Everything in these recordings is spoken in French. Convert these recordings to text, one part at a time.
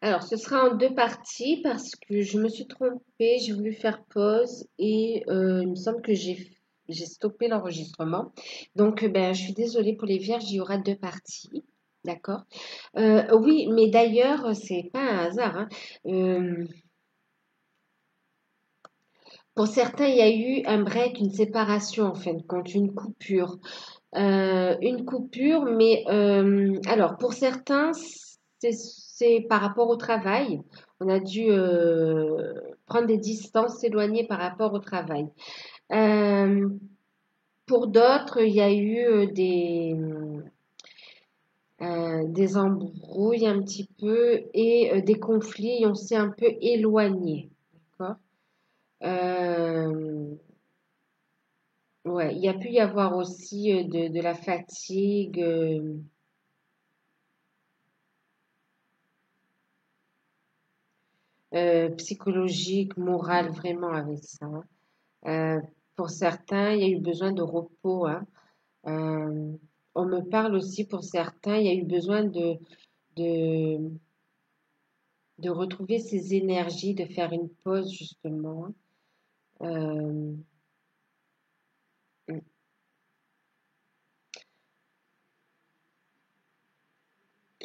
Alors, ce sera en deux parties parce que je me suis trompée, j'ai voulu faire pause et il me semble que j'ai stoppé l'enregistrement. Donc, ben, je suis désolée pour les vierges, il y aura deux parties. D'accord? Oui, mais d'ailleurs, c'est pas un hasard, hein. Euh, pour certains, il y a eu un break, une séparation en fin de compte, une coupure. Une coupure, mais alors pour certains, c'est par rapport au travail. On a dû prendre des distances, s'éloigner par rapport au travail. Euh, pour d'autres, il y a eu des embrouilles un petit peu et des conflits et on s'est un peu éloigné. D'accord? Euh, ouais, il y a pu y avoir aussi de la fatigue. Psychologique, morale, vraiment avec ça, hein. Euh, pour certains, il y a eu besoin de repos, hein. Euh, on me parle aussi pour certains, il y a eu besoin de, de retrouver ses énergies, de faire une pause justement. Euh,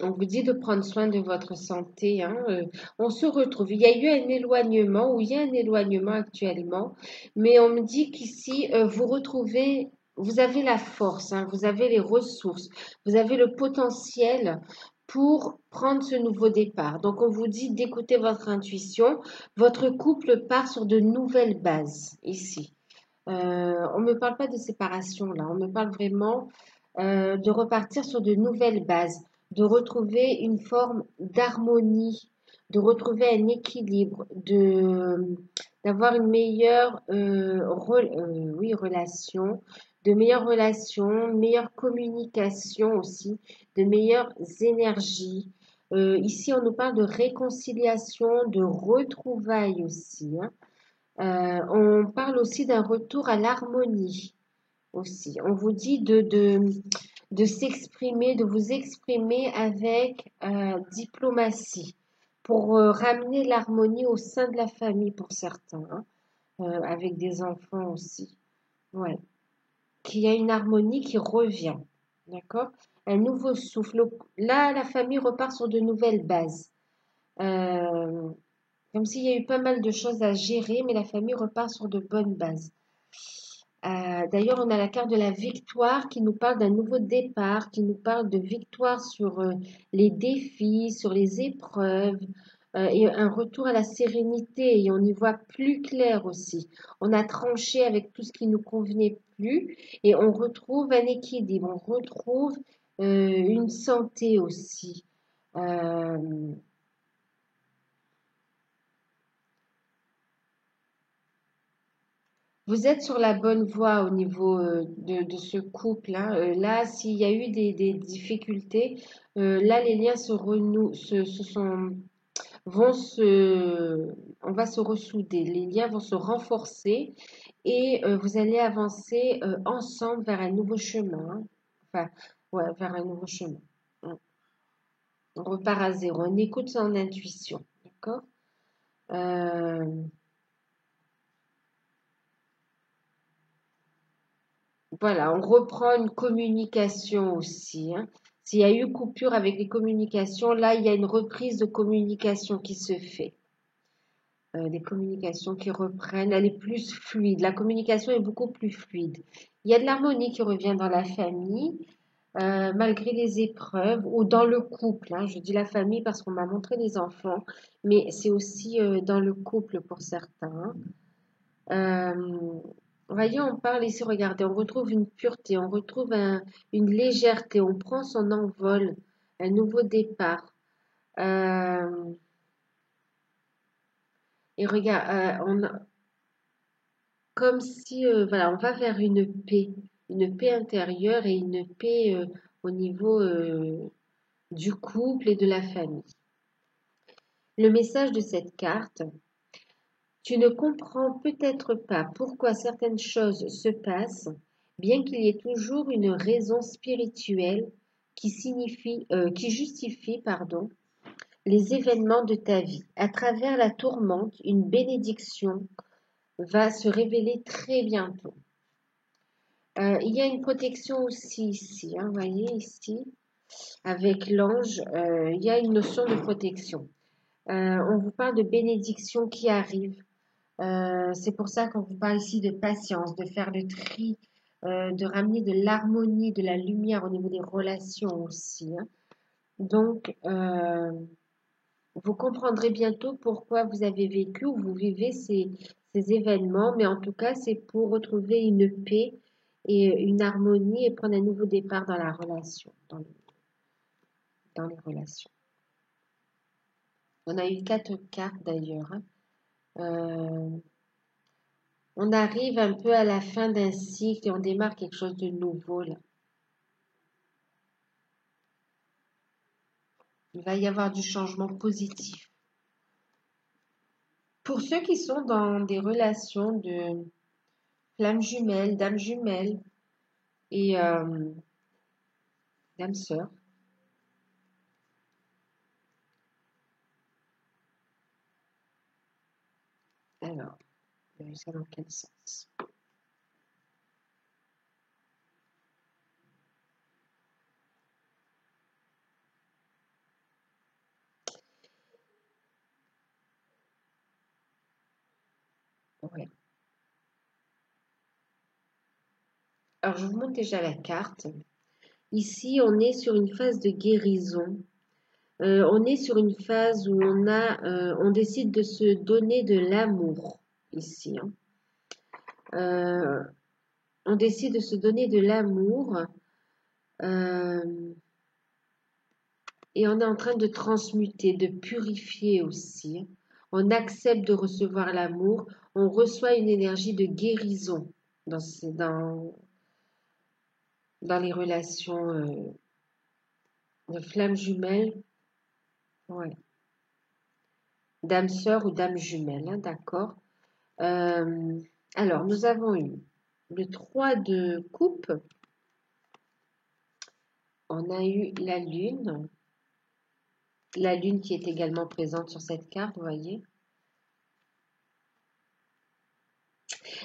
on vous dit de prendre soin de votre santé, hein. On se retrouve. Il y a eu un éloignement, ou il y a un éloignement actuellement, mais on me dit qu'ici, vous retrouvez, vous avez la force, hein, vous avez les ressources, vous avez le potentiel pour prendre ce nouveau départ. Donc, on vous dit d'écouter votre intuition. Votre couple part sur de nouvelles bases ici. On ne me parle pas de séparation là, on me parle vraiment de repartir sur de nouvelles bases, de retrouver une forme d'harmonie, de retrouver un équilibre, d'avoir une meilleure oui, relation, de meilleures relations, une meilleure communication aussi, de meilleures énergies. Ici, on nous parle de réconciliation, de retrouvailles aussi, hein. On parle aussi d'un retour à l'harmonie aussi. On vous dit de s'exprimer, de vous exprimer avec diplomatie pour ramener l'harmonie au sein de la famille pour certains, hein, avec des enfants aussi. Ouais. Qu'il y a une harmonie qui revient. D'accord? Un nouveau souffle. Là, la famille repart sur de nouvelles bases. Euh, Comme s'il y a eu pas mal de choses à gérer, mais la famille repart sur de bonnes bases. D'ailleurs, on a la carte de la victoire qui nous parle d'un nouveau départ, qui nous parle de victoire sur les défis, sur les épreuves, et un retour à la sérénité. Et on y voit plus clair aussi. On a tranché avec tout ce qui nous convenait plus et on retrouve un équilibre, on retrouve une santé aussi. Euh, Vous êtes sur la bonne voie au niveau de ce couple, hein. Là, s'il y a eu des difficultés, là, les liens se renouent, vont on va se ressouder, les liens vont se renforcer et vous allez avancer ensemble vers un nouveau chemin, hein. Enfin, ouais, vers un nouveau chemin. On repart à zéro, on écoute son intuition, d'accord? Euh, Voilà, on reprend une communication aussi, hein. S'il y a eu coupure avec les communications, là, il y a une reprise de communication qui se fait. Des communications qui reprennent, elle est plus fluide. La communication est beaucoup plus fluide. Il y a de l'harmonie qui revient dans la famille, malgré les épreuves, ou dans le couple, hein. Je dis la famille parce qu'on m'a montré les enfants, mais c'est aussi dans le couple pour certains, hein. Voyez, on parle ici, regardez, on retrouve une pureté, on retrouve une légèreté, on prend son envol, un nouveau départ. Euh, et regarde, comme si, voilà, on va vers une paix intérieure et une paix au niveau du couple et de la famille. Le message de cette carte, tu ne comprends peut-être pas pourquoi certaines choses se passent, bien qu'il y ait toujours une raison spirituelle qui justifie, pardon, les événements de ta vie. À travers la tourmente, une bénédiction va se révéler très bientôt. Il y a une protection aussi ici, hein, vous voyez ici, avec l'ange, il y a une notion de protection. On vous parle de bénédiction qui arrive. C'est pour ça qu'on vous parle ici de patience, de faire le tri, de ramener de l'harmonie, de la lumière au niveau des relations aussi, hein. Donc, vous comprendrez bientôt pourquoi vous avez vécu ou vous vivez ces événements, mais en tout cas, c'est pour retrouver une paix et une harmonie et prendre un nouveau départ dans la relation, dans les relations. On a eu 4 cartes d'ailleurs, hein. On arrive un peu à la fin d'un cycle et on démarre quelque chose de nouveau là. Il va y avoir du changement positif. Pour ceux qui sont dans des relations de flammes jumelles, dames jumelles et dames sœurs, alors, ça dans quel sens? Ouais. Alors, je vous montre déjà la carte. Ici, on est sur une phase de guérison. On est sur une phase où on décide de se donner de l'amour ici, hein. Euh, on décide de se donner de l'amour et on est en train de transmuter, de purifier aussi, hein. On accepte de recevoir l'amour. On reçoit une énergie de guérison dans les relations de flammes jumelles. Ouais. Dame sœur ou dame jumelle, hein, d'accord. Euh, alors, nous avons eu le 3 de coupe. On a eu la lune qui est également présente sur cette carte, vous voyez.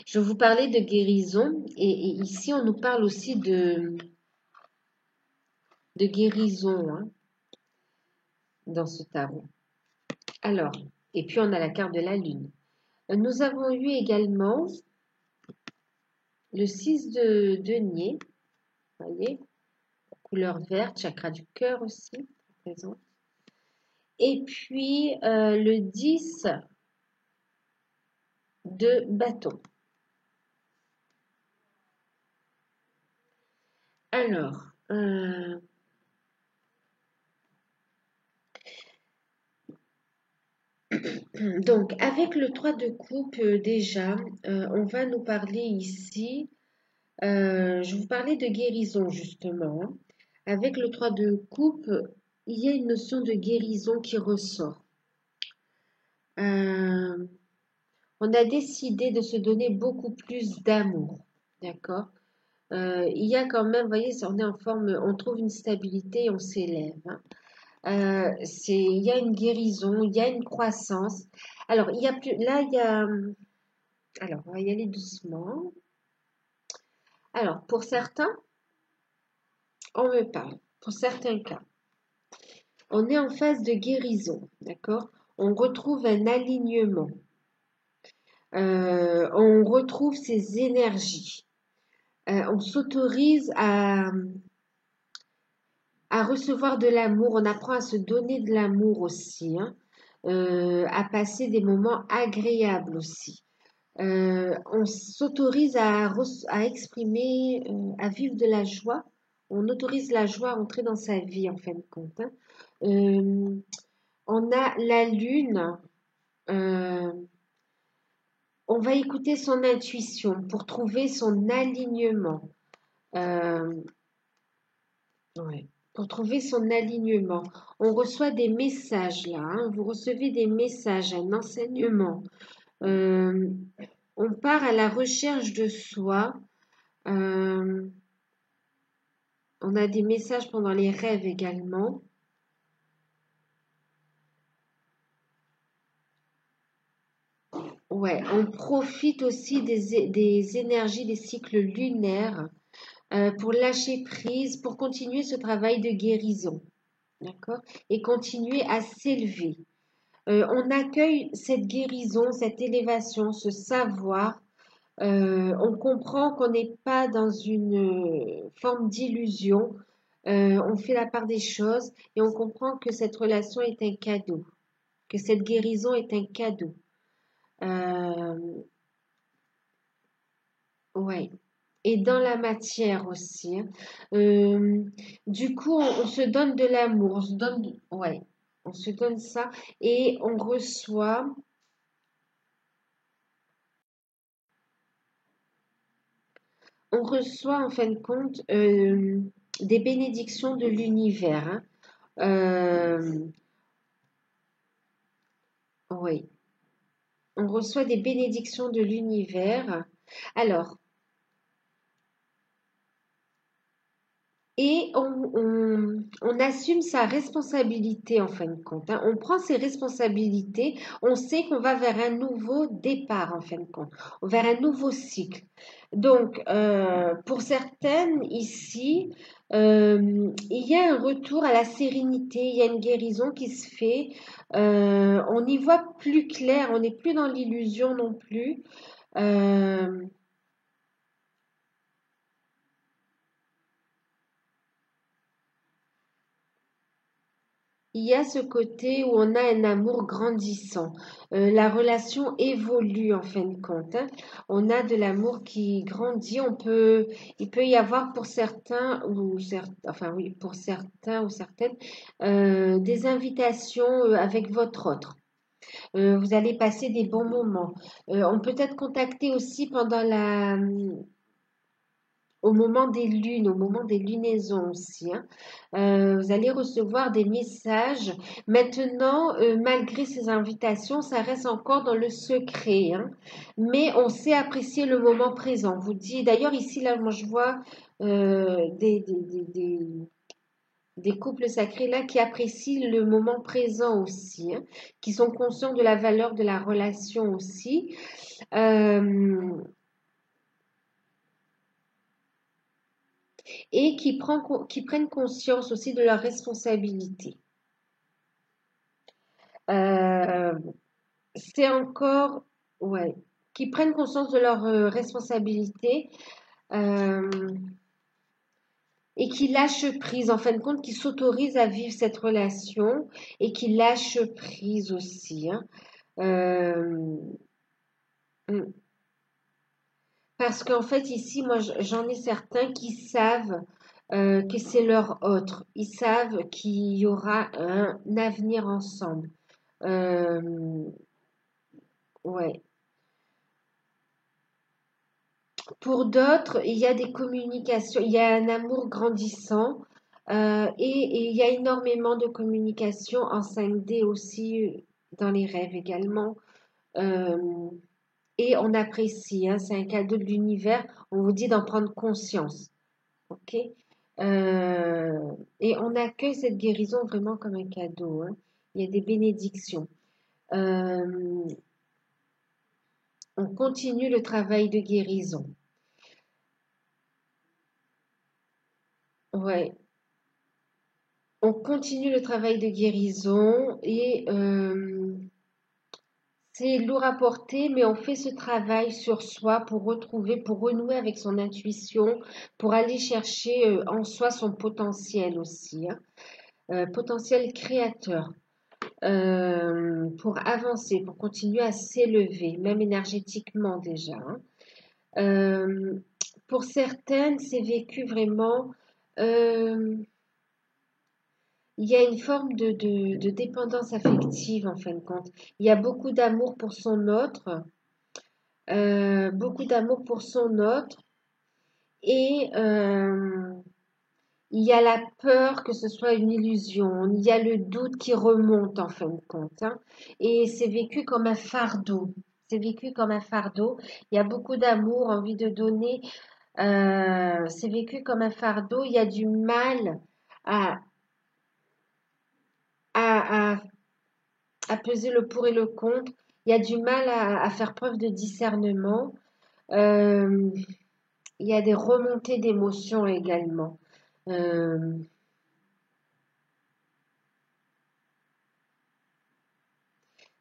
Je vous parlais de guérison et ici on nous parle aussi de guérison, hein, dans ce tarot. Alors, et puis on a la carte de la lune. Nous avons eu également le 6 de denier, vous voyez, couleur verte, chakra du cœur aussi, présent. Et puis le 10 de bâton. Alors, donc avec le 3 de coupe déjà, on va nous parler ici, je vous parlais de guérison justement, hein. Avec le 3 de coupe, il y a une notion de guérison qui ressort. Euh, on a décidé de se donner beaucoup plus d'amour, d'accord? Il y a quand même, vous voyez, on est en forme, on trouve une stabilité, on s'élève, hein. Il y a une guérison, il y a une croissance. Alors, il y a plus, là, il y a, alors, on va y aller doucement. Alors, pour certains, on me parle. Pour certains cas, on est en phase de guérison, d'accord? On retrouve un alignement. On retrouve ses énergies. On s'autorise à recevoir de l'amour. On apprend à se donner de l'amour aussi, hein. À passer des moments agréables aussi. On s'autorise à exprimer, à vivre de la joie. On autorise la joie à entrer dans sa vie en fin de compte, hein. Euh, on a la lune. euh, on va écouter son intuition pour trouver son alignement. Euh, ouais, pour trouver son alignement. On reçoit des messages là, hein. Vous recevez des messages, un enseignement. Euh, on part à la recherche de soi. Euh, on a des messages pendant les rêves également. ouais, on profite aussi des énergies des cycles lunaires pour lâcher prise, pour continuer ce travail de guérison, d'accord? Et continuer à s'élever. On accueille cette guérison, cette élévation, ce savoir. On comprend qu'on n'est pas dans une forme d'illusion. On fait la part des choses et on comprend que cette relation est un cadeau, que cette guérison est un cadeau. Euh, ouais. Et dans la matière aussi, hein. Euh, du coup, on se donne de l'amour, on se donne, ouais, on se donne ça et on reçoit en fin de compte des bénédictions de l'univers, hein. Euh, oui, on reçoit des bénédictions de l'univers. Alors, et on assume sa responsabilité en fin de compte, hein. On prend ses responsabilités, on sait qu'on va vers un nouveau départ en fin de compte, vers un nouveau cycle. Donc, pour certaines ici, il y a un retour à la sérénité, il y a une guérison qui se fait. On y voit plus clair, on n'est plus dans l'illusion non plus. Euh, Il y a ce côté où on a un amour grandissant. La relation évolue en fin de compte, hein. On a de l'amour qui grandit. Il peut y avoir pour certains enfin oui, pour certains ou certaines, des invitations avec votre autre. Vous allez passer des bons moments. On peut être contacté aussi pendant au moment des lunes, au moment des lunaisons aussi, hein. Vous allez recevoir des messages. Maintenant, malgré ces invitations, ça reste encore dans le secret, hein. Mais on sait apprécier le moment présent. Vous dit, d'ailleurs ici, là, moi je vois des couples sacrés là qui apprécient le moment présent aussi, hein, qui sont conscients de la valeur de la relation aussi. Euh, et qui prennent conscience aussi de leurs responsabilités. Euh, c'est encore, ouais, qui prennent conscience de leurs responsabilités euh, et qui lâchent prise, en fin de compte, qui s'autorisent à vivre cette relation et qui lâchent prise aussi, hein. Euh, mm. Parce qu'en fait, ici, moi, j'en ai certains qui savent que c'est leur autre. Ils savent qu'il y aura un avenir ensemble. Euh, ouais. Pour d'autres, il y a des communications, il y a un amour grandissant et il y a énormément de communication en 5D aussi dans les rêves également. Euh, et on apprécie, hein, c'est un cadeau de l'univers. On vous dit d'en prendre conscience, ok? Et on accueille cette guérison vraiment comme un cadeau, hein. Il y a des bénédictions. Euh, on continue le travail de guérison. Ouais, on continue le travail de guérison et c'est lourd à porter, mais on fait ce travail sur soi pour retrouver, pour renouer avec son intuition, pour aller chercher en soi son potentiel aussi, hein, potentiel créateur, pour avancer, pour continuer à s'élever, même énergétiquement déjà, hein. Euh, pour certaines, c'est vécu vraiment. euh, Il y a une forme de dépendance affective en fin de compte. Il y a beaucoup d'amour pour son autre, et il y a la peur que ce soit une illusion. Il y a le doute qui remonte en fin de compte, hein. Et c'est vécu comme un fardeau. C'est vécu comme un fardeau. Il y a beaucoup d'amour, envie de donner. C'est vécu comme un fardeau. Il y a du mal à, à, à peser le pour et le contre. Il y a du mal à faire preuve de discernement. Euh, il y a des remontées d'émotions également. Euh,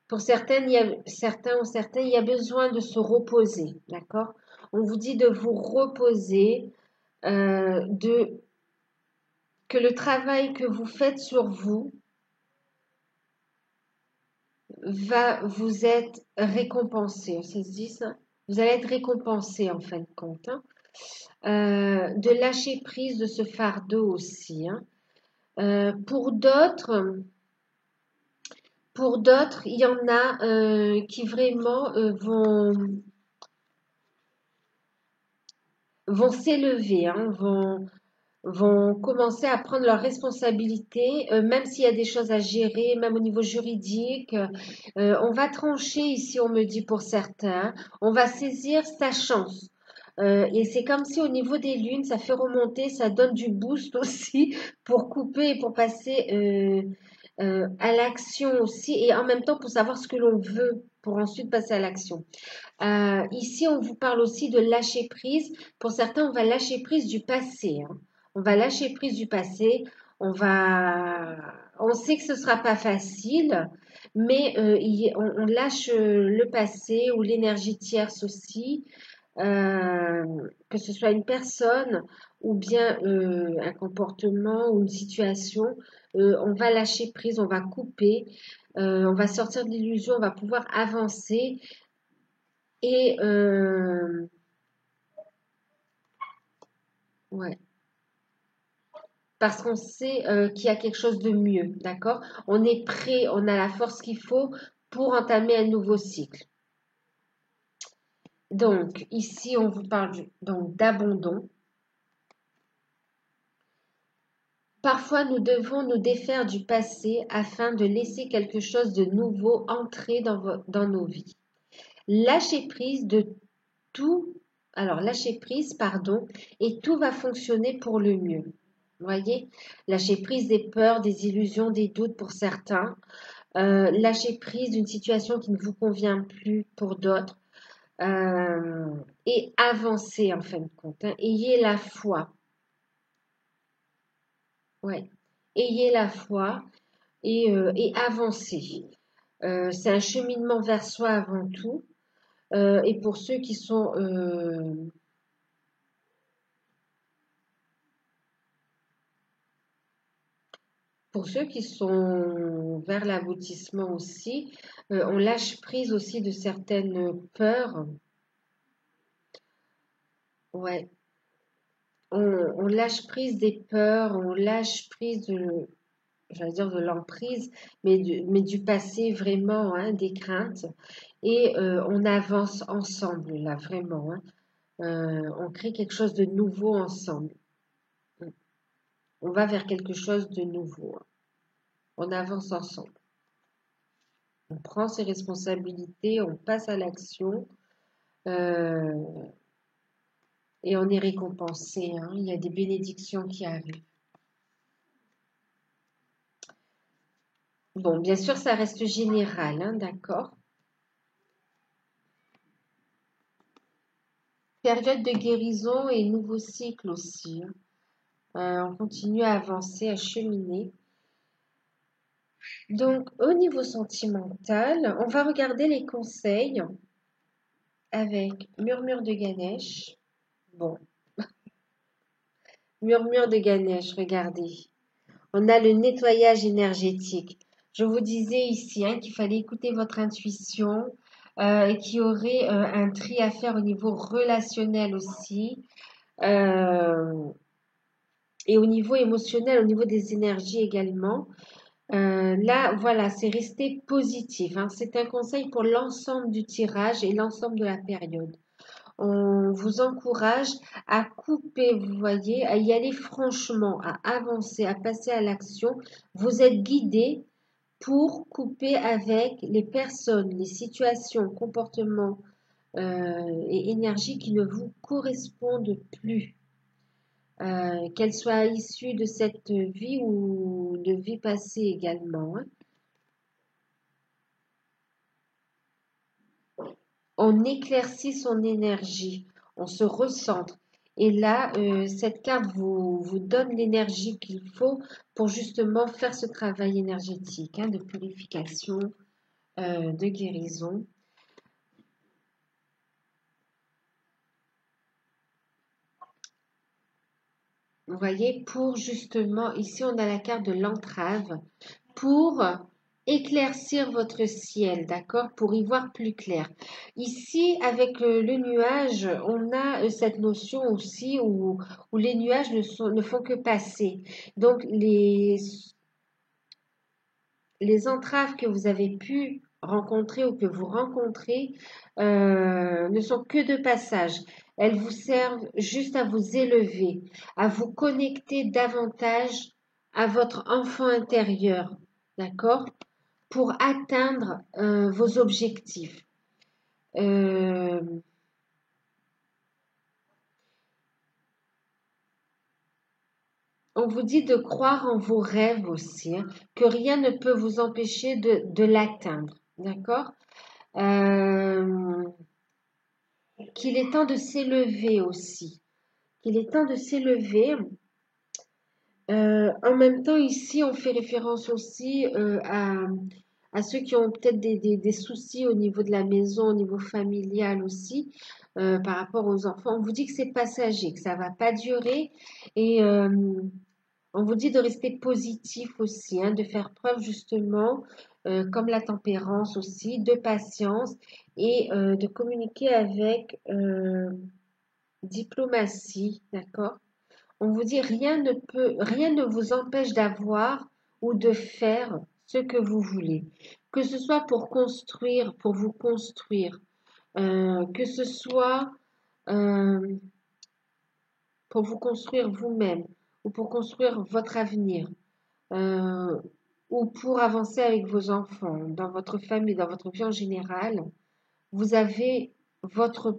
pour certaines, certains ou certaines, il y a besoin de se reposer, d'accord? On vous dit de vous reposer, de que le travail que vous faites sur vous va vous être récompensé. Ça se dit ça? Vous allez être récompensé en fin de compte, hein. De lâcher prise de ce fardeau aussi, hein. Pour d'autres, il y en a qui vraiment vont s'élever, hein, vont commencer à prendre leurs responsabilités, même s'il y a des choses à gérer, même au niveau juridique. On va trancher ici, on me dit pour certains, on va saisir sa chance. Et c'est comme si au niveau des lunes, ça fait remonter, ça donne du boost aussi pour couper et pour passer à l'action aussi, et en même temps pour savoir ce que l'on veut, pour ensuite passer à l'action. Ici, on vous parle aussi de lâcher prise. Pour certains, on va lâcher prise du passé, hein. On va lâcher prise du passé. On sait que ce sera pas facile, mais on lâche le passé ou l'énergie tierce aussi, que ce soit une personne ou bien un comportement ou une situation. On va lâcher prise, on va couper, on va sortir de l'illusion, on va pouvoir avancer et ouais, parce qu'on sait qu'il y a quelque chose de mieux, d'accord? On est prêt, on a la force qu'il faut pour entamer un nouveau cycle. Donc, ici, on vous parle donc d'abandon. Parfois, nous devons nous défaire du passé afin de laisser quelque chose de nouveau entrer dans nos vies. Lâcher prise de tout, alors lâcher prise, pardon, et tout va fonctionner pour le mieux. Vous voyez, lâcher prise des peurs, des illusions, des doutes pour certains, lâcher prise d'une situation qui ne vous convient plus pour d'autres, et avancer en fin de compte, hein. Ayez la foi, ouais, ayez la foi et avancez. C'est un cheminement vers soi avant tout. Et pour ceux qui sont vers l'aboutissement aussi, on lâche prise aussi de certaines peurs. Ouais, on lâche prise des peurs, on lâche prise de, j'allais dire de l'emprise, mais du passé vraiment, hein, des craintes. Et on avance ensemble là, vraiment, hein. On crée quelque chose de nouveau ensemble. On va vers quelque chose de nouveau, hein. On avance ensemble. On prend ses responsabilités, on passe à l'action, euh, et on est récompensé, hein. Il y a des bénédictions qui arrivent. Bon, bien sûr, ça reste général, hein, d'accord. Période de guérison et nouveau cycle aussi, hein. On continue à avancer, à cheminer. Donc, au niveau sentimental, on va regarder les conseils avec Murmure de Ganesh. Bon, Murmure de Ganesh, regardez. On a le nettoyage énergétique. Je vous disais ici, hein, qu'il fallait écouter votre intuition, et qu'il y aurait un tri à faire au niveau relationnel aussi, euh, et au niveau émotionnel, au niveau des énergies également. Là, voilà, c'est rester positif, hein. C'est un conseil pour l'ensemble du tirage et l'ensemble de la période. On vous encourage à couper, vous voyez, à y aller franchement, à avancer, à passer à l'action. Vous êtes guidé pour couper avec les personnes, les situations, comportements et énergies qui ne vous correspondent plus, qu'elles soient issues de cette vie ou de vie passée également, hein. on éclaircit son énergie, on se recentre. Et là, cette carte vous donne l'énergie qu'il faut pour justement faire ce travail énergétique de purification, de guérison. Vous voyez, pour justement, ici on a la carte de l'entrave, pour éclaircir votre ciel, d'accord? Pour y voir plus clair. Ici, avec le nuage, on a cette notion aussi où les nuages ne font que passer. Donc, les entraves que vous avez pu rencontrer ou que vous rencontrez ne sont que de passage. Elles vous servent juste à vous élever, à vous connecter davantage à votre enfant intérieur, d'accord? Pour atteindre vos objectifs. On vous dit de croire en vos rêves aussi, que rien ne peut vous empêcher de l'atteindre, d'accord? Euh, qu'il est temps de s'élever aussi, qu'il est temps de s'élever. En même temps, ici, on fait référence aussi à ceux qui ont peut-être des soucis au niveau de la maison, au niveau familial aussi, par rapport aux enfants. On vous dit que c'est passager, que ça va pas durer et on vous dit de rester positif aussi, de faire preuve justement, comme la tempérance aussi, de patience et de communiquer avec diplomatie, d'accord? On vous dit rien ne vous empêche d'avoir ou de faire ce que vous voulez. Que ce soit pour construire, pour vous construire, que ce soit euh, pour vous construire vous-même ou pour construire votre avenir, euh, ou pour avancer avec vos enfants, dans votre famille, dans votre vie en général, vous avez votre,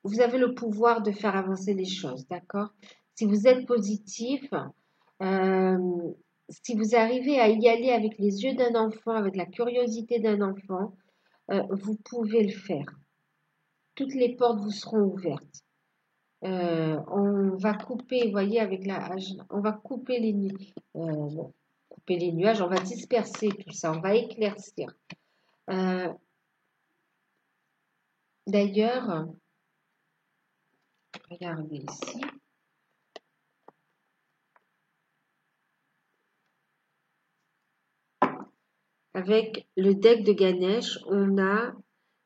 vous avez le pouvoir de faire avancer les choses, d'accord? Si vous êtes positif, euh, si vous arrivez à y aller avec les yeux d'un enfant, avec la curiosité d'un enfant, vous pouvez le faire. Toutes les portes vous seront ouvertes. On va couper, vous voyez, avec la hache, on va couper bon, couper les nuages, on va disperser tout ça, on va éclaircir. Euh, D'ailleurs, regardez ici. Avec le deck de Ganesh, on a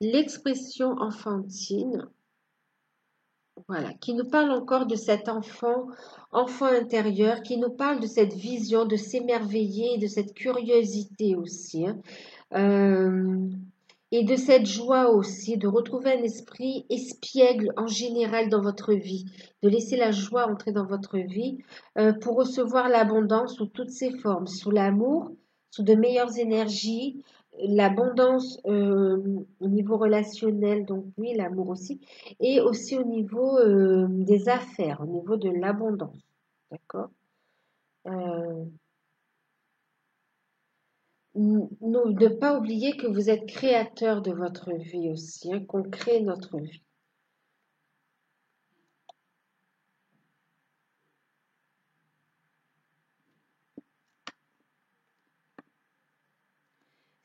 l'expression enfantine, voilà, qui nous parle encore de cet enfant intérieur, qui nous parle de cette vision, de s'émerveiller, de cette curiosité aussi, et de cette joie aussi, de retrouver un esprit espiègle en général dans votre vie, de laisser la joie entrer dans votre vie pour recevoir l'abondance sous toutes ses formes, sous l'amour, sous de meilleures énergies, l'abondance au niveau relationnel, donc oui, l'amour aussi, et aussi au niveau des affaires, au niveau de l'abondance. D'accord? Euh, Ne pas oublier que vous êtes créateur de votre vie aussi, qu'on crée notre vie.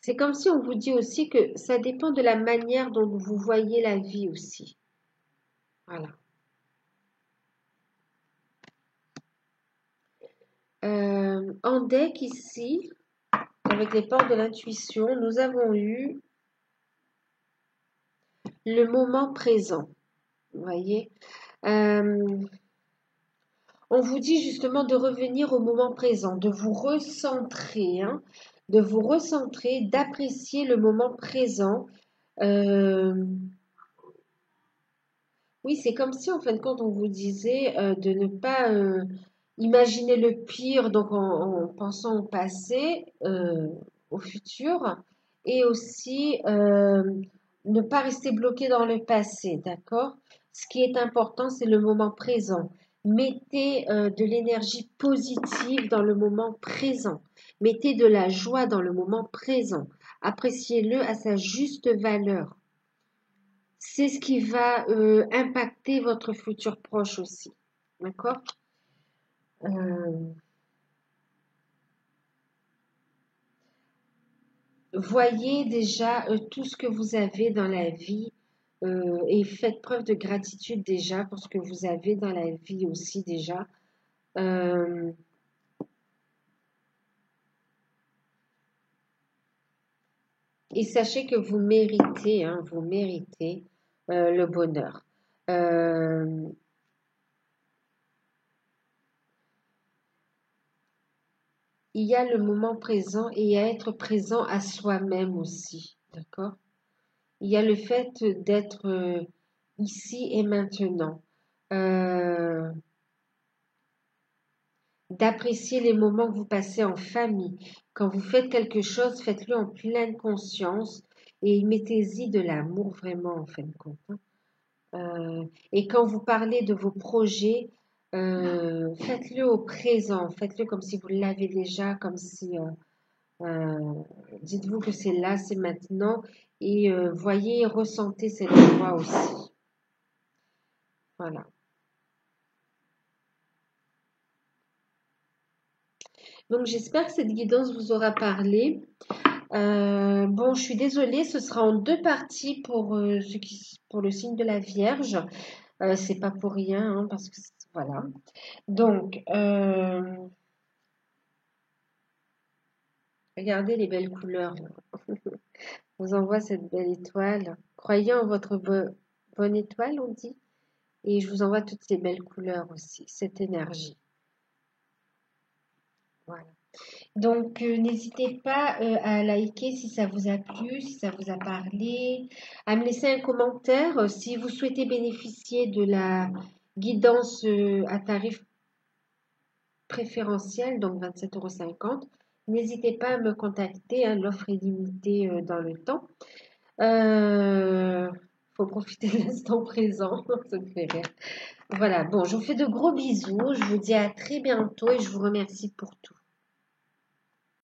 C'est comme si on vous dit aussi que ça dépend de la manière dont vous voyez la vie aussi. Voilà. En deck ici, avec les portes de l'intuition, nous avons eu le moment présent. Vous voyez, on vous dit justement de revenir au moment présent, de vous recentrer, d'apprécier le moment présent. Euh, oui, c'est comme si en fin de compte on vous disait de ne pas imaginer le pire, donc en pensant au passé, au futur, et aussi ne pas rester bloqué dans le passé, d'accord? Ce qui est important, c'est le moment présent. Mettez de l'énergie positive dans le moment présent. Mettez de la joie dans le moment présent. Appréciez-le à sa juste valeur. c'est ce qui va impacter votre futur proche aussi. D'accord? Euh, Voyez déjà tout ce que vous avez dans la vie et faites preuve de gratitude déjà pour ce que vous avez dans la vie aussi déjà. Euh, et sachez que vous méritez le bonheur. Euh, il y a le moment présent et à être présent à soi-même aussi. D'accord? Il y a le fait d'être ici et maintenant. Euh, D'apprécier les moments que vous passez en famille. Quand vous faites quelque chose, faites-le en pleine conscience et mettez-y de l'amour vraiment en fin de compte, hein. Et quand vous parlez de vos projets, faites-le au présent, faites-le comme si vous l'avez déjà, comme si euh, dites-vous que c'est là, c'est maintenant et voyez, ressentez cette joie aussi. Voilà. Donc j'espère que cette guidance vous aura parlé. Bon, je suis désolée, ce sera en deux parties pour, pour le signe de la Vierge. C'est pas pour rien, hein, parce que voilà. Donc, regardez les belles couleurs, là. Je vous envoie cette belle étoile. Croyez en votre bonne étoile, on dit. Et je vous envoie toutes ces belles couleurs aussi, cette énergie. Voilà. Donc, n'hésitez pas à liker si ça vous a plu, si ça vous a parlé, à me laisser un commentaire si vous souhaitez bénéficier de la guidance à tarif préférentiel, donc 27,50 €. N'hésitez pas à me contacter, hein, l'offre est limitée dans le temps. Faut profiter de l'instant présent, ça me fait rire. Voilà, bon, je vous fais de gros bisous, je vous dis à très bientôt et je vous remercie pour tout.